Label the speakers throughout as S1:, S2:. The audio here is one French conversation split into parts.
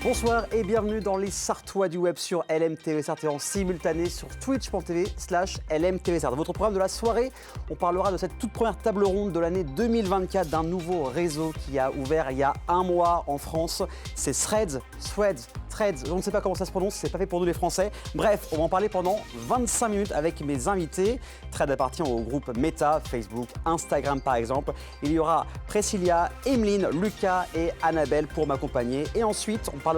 S1: Bonsoir et bienvenue dans les Sartois du web sur LMTV Sarthe et en simultané sur twitch.tv/LMTV Sarthe. Dans votre programme de la soirée, on parlera de cette toute première table ronde de l'année 2024 d'un nouveau réseau qui a ouvert il y a un mois en France. C'est Threads, je ne sais pas comment ça se prononce, c'est pas fait pour nous les Français. Bref, on va en parler pendant 25 minutes avec mes invités. Threads appartient au groupe Meta, Facebook, Instagram par exemple. Il y aura Priscilla, Emeline, Lucas et Annabelle pour m'accompagner. Et ensuite, on parlera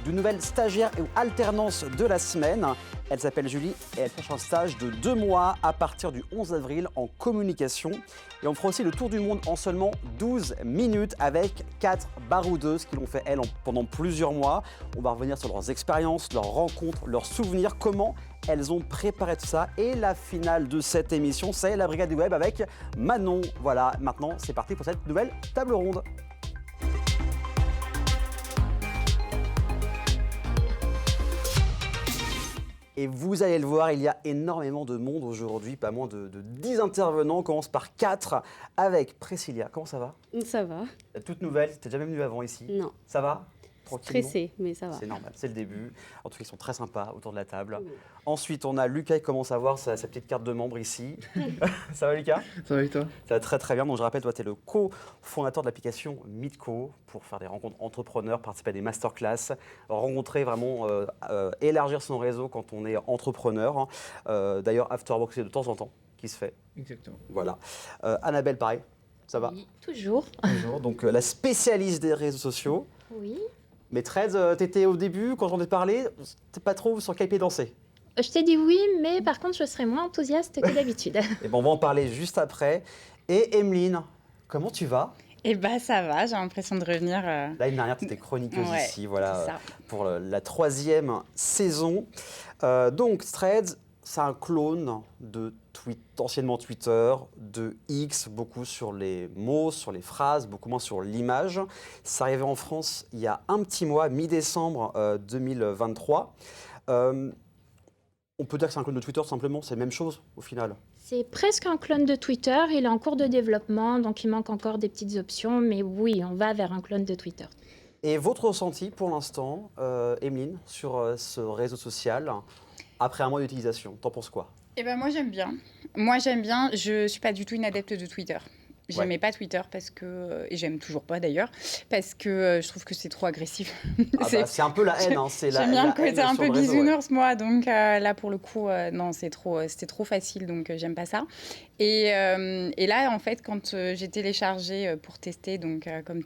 S1: d'une nouvelle stagiaire ou alternance de la semaine. Elle s'appelle Julie et elle cherche un stage de 2 mois à partir du 11 avril en communication. Et on fera aussi le tour du monde en seulement 12 minutes avec 4 baroudeuses qui l'ont fait elles pendant plusieurs mois. On va revenir sur leurs expériences, leurs rencontres, leurs souvenirs, comment elles ont préparé tout ça. Et la finale de cette émission, c'est la Brigade du Web avec Manon. Voilà, maintenant c'est parti pour cette nouvelle table ronde. Et vous allez le voir, il y a énormément de monde aujourd'hui, pas moins de 10 intervenants. On commence par 4 avec Priscilla. Comment ça va?
S2: Ça va.
S1: Toute nouvelle, tu n'es jamais venue avant ici?
S2: Non.
S1: Ça va?
S2: Stressé, mais ça va.
S1: C'est normal, c'est le début. En tout cas, ils sont très sympas autour de la table.
S2: Oui.
S1: Ensuite, on a Lucas qui commence à voir sa petite carte de membre ici. Ça va Lucas?
S3: Ça va et toi?
S1: Ça va très très bien. Donc je rappelle, toi, tu es le co-fondateur de l'application Meetco pour faire des rencontres entrepreneurs, participer à des masterclass, rencontrer vraiment, élargir son réseau quand on est entrepreneur. D'ailleurs, Afterwork, c'est de temps en temps qui se fait.
S3: Exactement.
S1: Voilà. Annabelle, pareil. Ça va?
S4: Oui, toujours.
S1: Toujours. Donc la spécialiste des réseaux sociaux.
S4: Oui.
S1: Mais Threads, t'étais au début, quand j'en ai parlé, t'es pas trop sur quel pied danser.
S4: Je t'ai dit oui, mais par contre, je serai moins enthousiaste que d'habitude.
S1: Et bon, on va en parler juste après. Et Emeline, comment tu vas?
S5: Eh bien, ça va, j'ai l'impression de revenir.
S1: L'année dernière, tu étais chroniqueuse
S5: Ouais,
S1: ici, voilà,
S5: c'est ça.
S1: pour la 3e saison. Donc, Threads, c'est un clone de anciennement Twitter, de X, beaucoup sur les mots, sur les phrases, beaucoup moins sur l'image. C'est arrivé en France il y a un petit mois, mi-décembre 2023. On peut dire que c'est un clone de Twitter, simplement, c'est la même chose au final.
S4: C'est presque un clone de Twitter. Il est en cours de développement, donc il manque encore des petites options. Mais oui, on va vers un clone de Twitter.
S1: Et votre ressenti pour l'instant, Emeline, sur ce réseau social, après un mois d'utilisation, t'en penses quoi?
S5: Eh ben, moi, j'aime bien. Je ne suis pas du tout une adepte de Twitter. J'aimais pas Twitter parce que, et j'aime toujours pas d'ailleurs, parce que je trouve que c'est trop agressif.
S1: C'est un peu la haine, hein,
S5: J'aime bien le côté un peu bisounours, moi, donc là pour le coup, non, c'était trop facile, donc j'aime pas ça. Et là, en fait, quand j'ai téléchargé pour tester, donc comme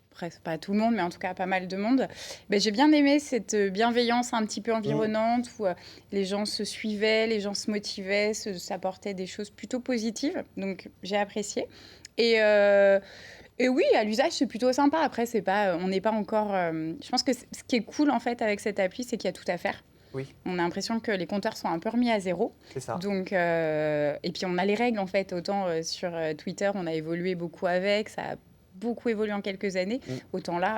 S5: presque pas tout le monde, mais en tout cas pas mal de monde, ben, j'ai bien aimé cette bienveillance un petit peu environnante où les gens se suivaient, les gens se motivaient, s'apportaient des choses plutôt positives, donc j'ai apprécié. Et oui, à l'usage, c'est plutôt sympa. Après, on n'est pas encore... je pense que ce qui est cool, en fait, avec cette appli, c'est qu'il y a tout à faire.
S1: Oui.
S5: On a l'impression que les compteurs sont un peu remis à zéro.
S1: C'est ça.
S5: Donc, et puis, on a les règles, en fait. Autant sur Twitter, on a évolué beaucoup avec. Ça a beaucoup évolué en quelques années. Autant là,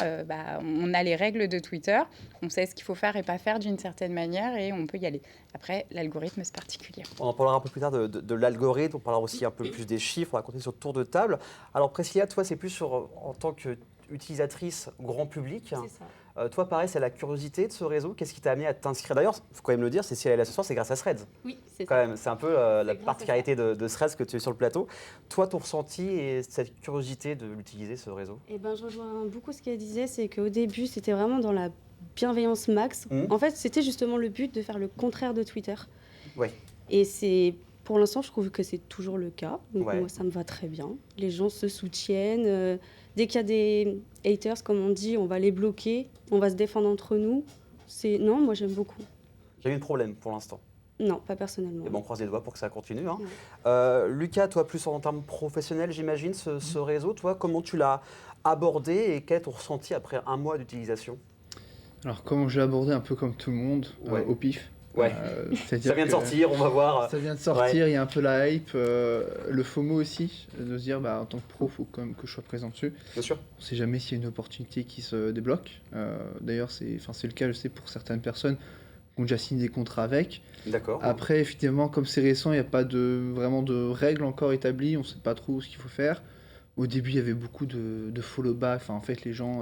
S5: on a les règles de Twitter. On sait ce qu'il faut faire et pas faire d'une certaine manière et on peut y aller. Après, l'algorithme, c'est particulier.
S1: On en parlera un peu plus tard de l'algorithme, on parlera aussi un peu plus des chiffres, on va continuer sur le tour de table. Alors Priscilla, toi, c'est plus en tant qu'utilisatrice grand public.
S2: C'est ça.
S1: Toi, pareil, c'est la curiosité de ce réseau. Qu'est-ce qui t'a amené à t'inscrire? D'ailleurs, il faut quand même le dire, si elle est là ce soir, c'est grâce à Threads.
S2: Oui, c'est
S1: Quand
S2: ça.
S1: même, c'est un peu la particularité de Threads que tu es sur le plateau. Toi, ton ressenti et cette curiosité de l'utiliser, ce réseau?
S2: Eh ben, je rejoins beaucoup ce qu'elle disait, c'est qu'au début, c'était vraiment dans la bienveillance max. En fait, c'était justement le but de faire le contraire de Twitter.
S1: Ouais.
S2: Et pour l'instant, je trouve que c'est toujours le cas. Donc
S1: Ouais.
S2: moi, ça me va très bien. Les gens se soutiennent. Dès qu'il y a des haters, comme on dit, on va les bloquer. On va se défendre entre nous. Non, moi, j'aime beaucoup.
S1: J'ai eu un problème pour l'instant.
S2: Non, pas personnellement.
S1: Et bon, on croise les doigts pour que ça continue. Hein.
S2: Ouais.
S1: Lucas, toi, plus en termes professionnels, j'imagine, ce réseau, toi, comment tu l'as abordé et quel est ton ressenti après un mois d'utilisation?
S3: Alors, comment j'ai abordé un peu comme tout le monde,
S1: Ouais.
S3: au pif.
S1: Ouais.
S3: C'est-à-dire
S1: Ça vient de
S3: que
S1: sortir, on va voir.
S3: Ça vient de sortir, il y a un peu la hype, le FOMO aussi, de se dire en tant que pro, il faut quand même que je sois présent dessus.
S1: Bien sûr.
S3: On ne sait jamais s'il y a une opportunité qui se débloque. D'ailleurs, c'est le cas, je sais, pour certaines personnes qui ont déjà signé des contrats avec.
S1: D'accord.
S3: Après, effectivement, comme c'est récent, il n'y a pas vraiment de règles encore établies, on ne sait pas trop ce qu'il faut faire. Au début, il y avait beaucoup de follow-back, en fait, les gens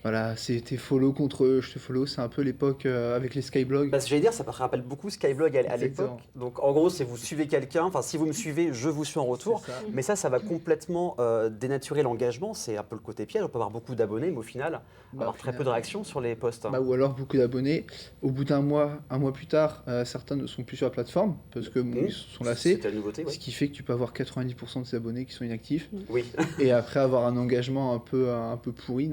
S3: Voilà, c'était follow contre je te follow, c'est un peu l'époque avec les skyblogs.
S1: Parce que j'allais dire, ça me rappelle beaucoup Skyblog à
S3: Exactement.
S1: l'époque. Donc en gros, c'est vous suivez quelqu'un, enfin si vous me suivez, je vous suis en retour.
S3: C'est ça.
S1: Mais ça va complètement dénaturer l'engagement. C'est un peu le côté piège. On peut avoir beaucoup d'abonnés, mais au final, avoir
S3: Au
S1: très peu
S3: final,
S1: de réactions sur les posts.
S3: ou alors beaucoup d'abonnés. Au bout un mois plus tard, certains ne sont plus sur la plateforme parce que bon, ils se sont lassés.
S1: C'est la nouveauté,
S3: Ce qui fait que tu peux avoir 90% de ces abonnés qui sont inactifs
S1: Oui.
S3: et après avoir un engagement un peu pourri.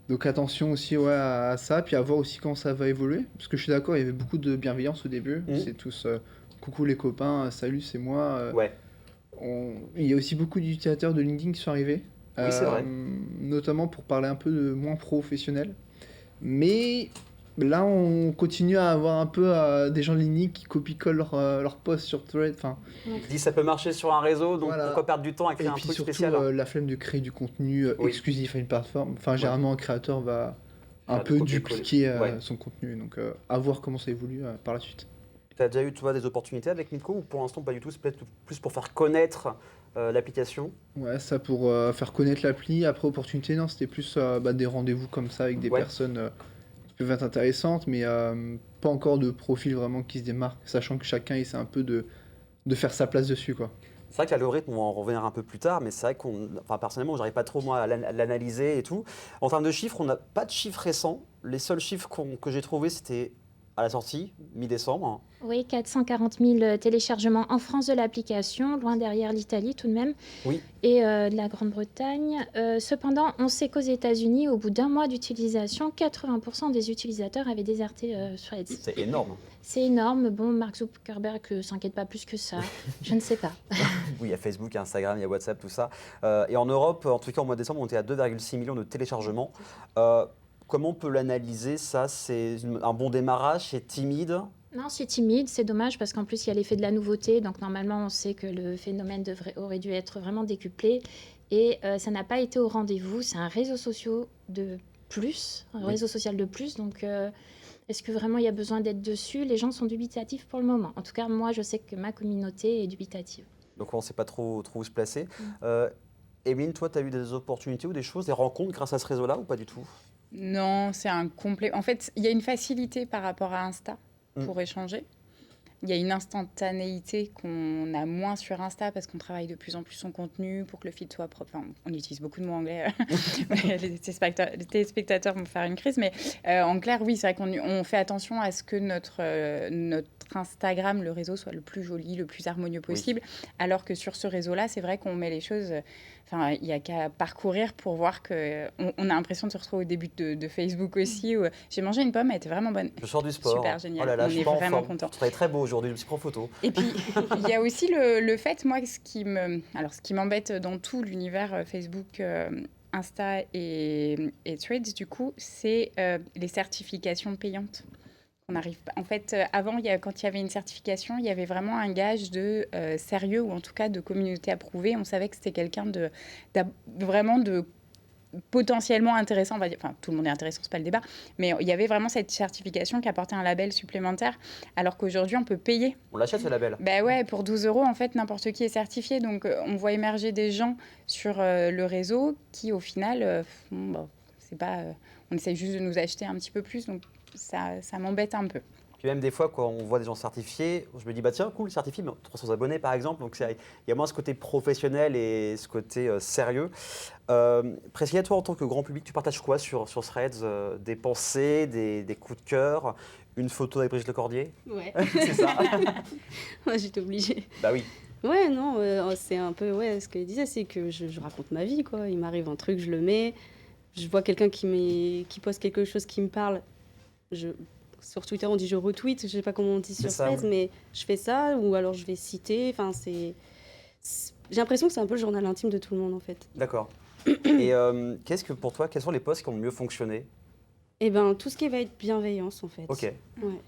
S3: Donc attention aussi à ça, puis à voir aussi comment ça va évoluer. Parce que je suis d'accord, il y avait beaucoup de bienveillance au début. C'est tous coucou les copains, salut, c'est moi.
S1: Ouais.
S3: Il y a aussi beaucoup d'utilisateurs de LinkedIn qui sont arrivés.
S1: Oui, c'est vrai.
S3: Notamment pour parler un peu de moins professionnel. Mais là, on continue à avoir un peu des gens de LinkedIn qui copie-collent leurs posts sur Thread. Enfin,
S1: Je dis ça peut marcher sur un réseau, donc
S3: Voilà.
S1: pourquoi perdre du temps à créer
S3: et
S1: un
S3: puis
S1: truc
S3: surtout,
S1: spécial.
S3: la flemme de créer du contenu
S1: Oui.
S3: exclusif à une plateforme. Enfin, généralement, un créateur va un
S1: Faire
S3: peu
S1: du copier-coller.
S3: dupliquer
S1: Ouais.
S3: son contenu. Donc, à voir comment ça évolue par la suite.
S1: Tu as déjà eu toi, des opportunités avec Nico ou pour l'instant pas du tout? C'est peut-être plus pour faire connaître l'application.
S3: Ouais, ça pour faire connaître l'appli. Après, opportunité, non, c'était plus des rendez-vous comme ça avec des
S1: Ouais.
S3: personnes qui peuvent être intéressantes, mais pas encore de profil vraiment qui se démarque, sachant que chacun essaie un peu de faire sa place dessus, quoi.
S1: C'est vrai que l'algorithme, on va en revenir un peu plus tard, mais c'est vrai personnellement, j'arrive pas trop moi à l'analyser et tout. En termes de chiffres, on n'a pas de chiffres récents. Les seuls chiffres que j'ai trouvés, c'était à la sortie, mi-décembre.
S4: Oui, 440 000 téléchargements en France de l'application, loin derrière l'Italie tout de même,
S1: Oui.
S4: et de la Grande-Bretagne. Cependant, on sait qu'aux États-Unis, au bout d'un mois d'utilisation, 80% des utilisateurs avaient déserté Threads.
S1: C'est énorme.
S4: C'est énorme. Bon, Mark Zuckerberg ne s'inquiète pas plus que ça. Je ne sais pas.
S1: Oui, il y a Facebook, il y a Instagram, il y a WhatsApp, tout ça. Et en Europe, en tout cas au mois de décembre, on était à 2,6 millions de téléchargements. Comment on peut l'analyser ça? C'est un bon démarrage, c'est timide?
S4: Non, c'est timide, c'est dommage parce qu'en plus, il y a l'effet de la nouveauté. Donc, normalement, on sait que le phénomène aurait dû être vraiment décuplé. Et ça n'a pas été au rendez-vous. C'est un réseau social de plus. Donc, est-ce que vraiment il y a besoin d'être dessus? Les gens sont dubitatifs pour le moment. En tout cas, moi, je sais que ma communauté est dubitative.
S1: Donc on ne sait pas trop où se placer. Emeline, toi, tu as eu des opportunités ou des choses, des rencontres grâce à ce réseau-là ou pas du tout?
S5: Non, c'est un complet. En fait, il y a une facilité par rapport à Insta pour échanger. Il y a une instantanéité qu'on a moins sur Insta parce qu'on travaille de plus en plus son contenu pour que le feed soit propre. Enfin, on utilise beaucoup de mots anglais. Les téléspectateurs vont faire une crise. Mais en clair, oui, c'est vrai qu'on fait attention à ce que notre Instagram, le réseau, soit le plus joli, le plus harmonieux possible. Oui. Alors que sur ce réseau-là, c'est vrai qu'on met les choses... Enfin, il n'y a qu'à parcourir pour voir qu'on a l'impression de se retrouver au début de Facebook aussi. Où j'ai mangé une pomme, elle était vraiment bonne.
S1: Je sors du sport.
S5: Super, génial.
S1: Oh là là,
S5: on est vraiment content.
S1: Je travaille très beau aujourd'hui, je me suis pris en photo.
S5: Et puis, il y a aussi le fait, moi, ce qui m'embête dans tout l'univers Facebook, Insta et Threads, du coup, c'est les certifications payantes. On arrive pas. En fait, avant, quand il y avait une certification, il y avait vraiment un gage de sérieux ou en tout cas de communauté approuvée. On savait que c'était quelqu'un vraiment de potentiellement intéressant, on va dire. Enfin, tout le monde est intéressant, c'est pas le débat, mais il y avait vraiment cette certification qui apportait un label supplémentaire, alors qu'aujourd'hui, on peut payer.
S1: On l'achète ce label?
S5: Bah ouais, pour 12 €, en fait, n'importe qui est certifié. Donc, on voit émerger des gens sur le réseau qui, au final, c'est pas... on essaye juste de nous acheter un petit peu plus, donc ça m'embête un peu.
S1: Puis même des fois, quand on voit des gens certifiés, je me dis, bah tiens, cool, certifié, mais 300 abonnés par exemple. Donc il y a moins ce côté professionnel et ce côté sérieux. Priscilla, toi, en tant que grand public, tu partages quoi sur Threads? Des pensées, des coups de cœur, une photo avec Brigitte Lecordier?
S2: Ouais.
S1: C'est ça?
S2: Ouais, j'étais obligée.
S1: Bah oui.
S2: Ouais, non, c'est un peu ce qu'elle disait, c'est que je raconte ma vie, quoi. Il m'arrive un truc, je le mets. Je vois quelqu'un qui poste quelque chose qui me parle. Sur Twitter, on dit je retweet, je sais pas comment on dit sur Threads, mais je fais ça, ou alors je vais citer. Enfin, j'ai l'impression que c'est un peu le journal intime de tout le monde, en fait.
S1: D'accord. Et qu'est-ce que pour toi, quels sont les posts qui ont le mieux fonctionné?
S2: Eh ben, tout ce qui va être bienveillance, en fait.
S1: Ok.
S2: Ouais.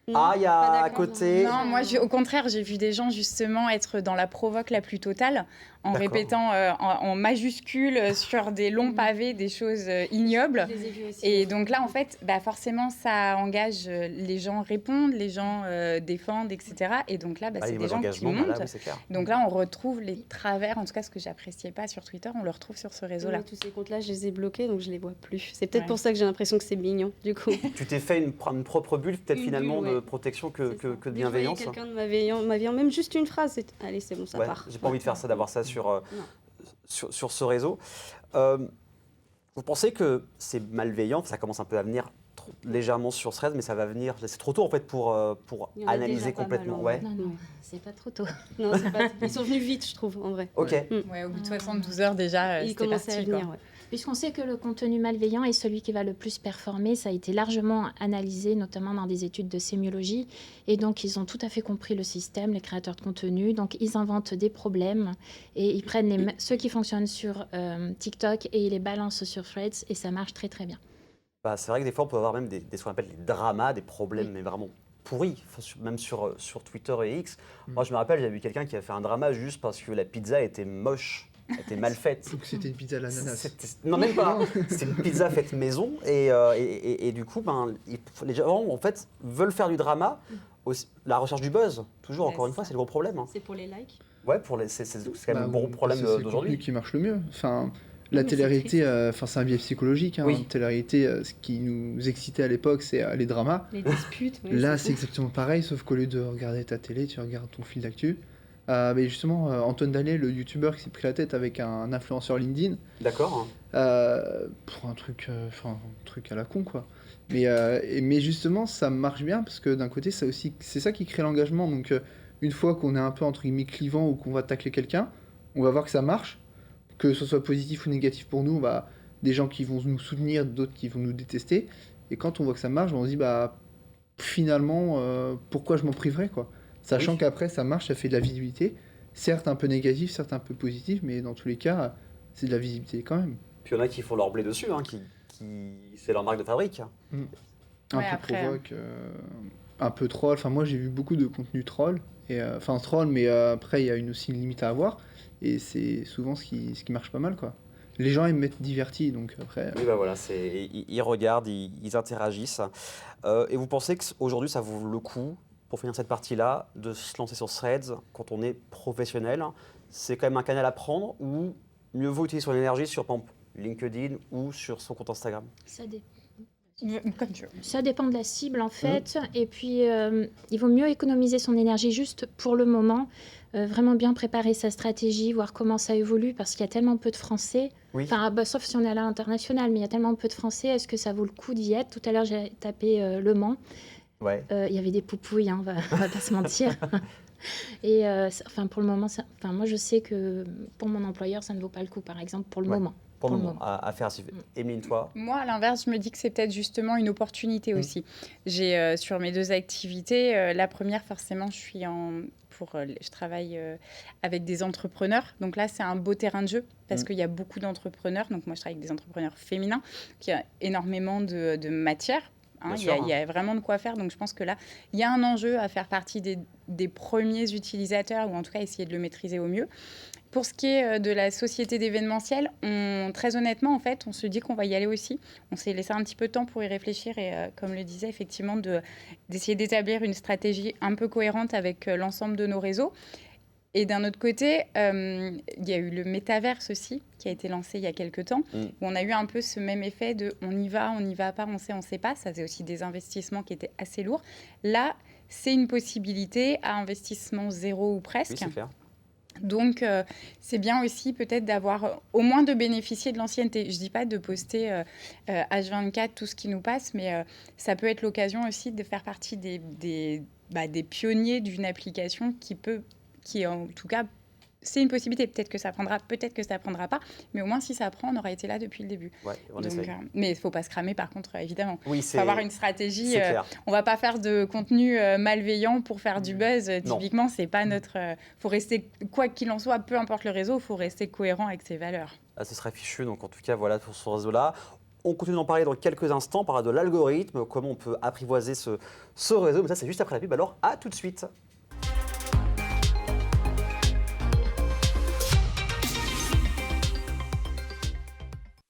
S1: Il y a à côté...
S5: Non, moi, au contraire, j'ai vu des gens justement être dans la provoque la plus totale en répétant en majuscules sur des longs pavés des choses ignobles.
S2: Je les ai vus aussi.
S5: Et donc là, en fait, forcément, ça engage les gens répondent, les gens défendent, etc. Et donc là, c'est des gens qui montent.
S1: Là, oui,
S5: donc là, on retrouve les travers, en tout cas ce que j'appréciais pas sur Twitter, on le retrouve sur ce réseau-là.
S2: Tous ces comptes-là, je les ai bloqués, donc je les vois plus. C'est peut-être pour ça que j'ai l'impression que c'est mignon, du coup.
S1: Tu t'es fait une propre bulle, peut-être finalement, de protection que de bienveillance.
S2: Quelqu'un de malveillant, même juste une phrase, allez, c'est bon, ça part.
S1: J'ai pas envie de faire ça, d'avoir ça sur ce réseau. Vous pensez que c'est malveillant, ça commence un peu à venir légèrement sur Threads, mais ça va venir, c'est trop tôt en fait pour analyser complètement.
S4: Non, c'est pas trop tôt.
S2: Non, ils sont venus vite, je trouve, en vrai.
S1: Ok.
S5: Ouais, au bout de 72 heures déjà,
S2: ils commençaient à venir.
S4: Puisqu'on sait que le contenu malveillant est celui qui va le plus performer, ça a été largement analysé, notamment dans des études de sémiologie. Et donc, ils ont tout à fait compris le système, les créateurs de contenu. Donc, ils inventent des problèmes et ils prennent ceux qui fonctionnent sur TikTok et ils les balancent sur Threads et ça marche très, très bien.
S1: C'est vrai que des fois, on peut avoir même ce qu'on appelle les dramas, des problèmes, mais vraiment pourris, même sur Twitter et X. Moi, je me rappelle, j'avais vu quelqu'un qui a fait un drama juste parce que la pizza était moche. Était mal faite.
S3: Ou que c'était une pizza à l'ananas.
S1: Non, même pas. C'était une pizza faite maison. Et du coup, les gens, en fait, veulent faire du drama. Aussi, la recherche du buzz, toujours, encore une fois, c'est le gros problème.
S2: C'est pour les likes.
S1: Ouais, c'est quand même le gros problème d'aujourd'hui.
S3: C'est le contenu qui marche le mieux. Enfin, la télé-réalité, c'est un biais psychologique. La télé-réalité, ce qui nous excitait à l'époque, c'est les dramas.
S2: Les disputes.
S3: Là, c'est exactement pareil, sauf qu'au lieu de regarder ta télé, tu regardes ton fil d'actu. Mais justement, Antoine Dallet, le youtubeur qui s'est pris la tête avec un influenceur LinkedIn.
S1: D'accord.
S3: Pour un truc à la con, quoi. Mais justement, ça marche bien parce que d'un côté, c'est ça qui crée l'engagement. Donc, une fois qu'on est un peu entre guillemets clivant ou qu'on va tacler quelqu'un, on va voir que ça marche, que ce soit positif ou négatif pour nous. Des gens qui vont nous soutenir, d'autres qui vont nous détester. Et quand on voit que ça marche, on se dit finalement, pourquoi je m'en priverais, quoi. Sachant qu'après, ça marche, ça fait de la visibilité. Certes un peu négatif, certes un peu positif, mais dans tous les cas, c'est de la visibilité quand même.
S1: Puis il y en a qui font leur blé dessus, c'est leur marque de fabrique.
S3: Un peu provoque, un peu troll. Enfin, moi, j'ai vu beaucoup de contenu troll. Troll, mais après, il y a aussi une limite à avoir. Et c'est souvent ce qui marche pas mal, quoi. Les gens aiment être divertis, donc après...
S1: Oui, voilà, ils regardent, ils interagissent. Et vous pensez qu'aujourd'hui, ça vaut le coup, pour finir cette partie-là, de se lancer sur Threads quand on est professionnel? C'est quand même un canal à prendre ou mieux vaut utiliser son énergie sur, par exemple, LinkedIn ou sur son compte Instagram?
S4: Ça dépend.
S5: Comme tu veux.
S4: Ça dépend de la cible en fait, et puis il vaut mieux économiser son énergie juste pour le moment, vraiment bien préparer sa stratégie, voir comment ça évolue, parce qu'il y a tellement peu de Français, sauf si on est à l'international, mais il y a tellement peu de Français, est-ce que ça vaut le coup d'y être? Tout à l'heure j'ai tapé Le Mans, il y avait des poupouilles, on va pas se mentir. Et pour le moment, moi je sais que pour mon employeur ça ne vaut pas le coup, par exemple, pour le moment.
S1: Pour le moment, à faire. Émeline, toi?
S5: Moi, à l'inverse, je me dis que c'est peut-être justement une opportunité aussi. J'ai sur mes deux activités, la première, forcément, je travaille avec des entrepreneurs. Donc là, c'est un beau terrain de jeu parce qu'il y a beaucoup d'entrepreneurs. Donc moi, je travaille avec des entrepreneurs féminins qui ont énormément de matière. Il y a vraiment de quoi faire. Donc je pense que là, il y a un enjeu à faire partie des premiers utilisateurs ou en tout cas essayer de le maîtriser au mieux. Pour ce qui est de la société d'événementiel, très honnêtement, en fait, on se dit qu'on va y aller aussi. On s'est laissé un petit peu de temps pour y réfléchir et, comme le disait, effectivement, d'essayer d'établir une stratégie un peu cohérente avec l'ensemble de nos réseaux. Et d'un autre côté, il y a eu le métaverse aussi, qui a été lancé il y a quelques temps, où on a eu un peu ce même effet de on y va pas, on sait pas. Ça faisait aussi des investissements qui étaient assez lourds. Là, c'est une possibilité à investissement zéro ou presque.
S1: Oui, c'est clair.
S5: Donc, c'est bien aussi peut-être d'avoir, au moins de bénéficier de l'ancienneté. Je ne dis pas de poster H24 tout ce qui nous passe, mais ça peut être l'occasion aussi de faire partie des pionniers d'une application qui en tout cas, c'est une possibilité. Peut-être que ça prendra, peut-être que ça prendra pas, mais au moins si ça prend, on aura été là depuis le début.
S1: Ouais, on essaye.
S5: Mais il ne faut pas se cramer par contre, évidemment.
S1: Oui,
S5: il faut avoir une stratégie. On ne va pas faire de contenu malveillant pour faire du buzz. Typiquement, c'est pas notre... faut rester, quoi qu'il en soit, peu importe le réseau, il faut rester cohérent avec ses valeurs.
S1: Ce serait fichu, donc en tout cas, voilà, pour ce réseau-là. On continue d'en parler dans quelques instants, on parlera de l'algorithme, comment on peut apprivoiser ce réseau, mais ça c'est juste après la pub, alors à tout de suite.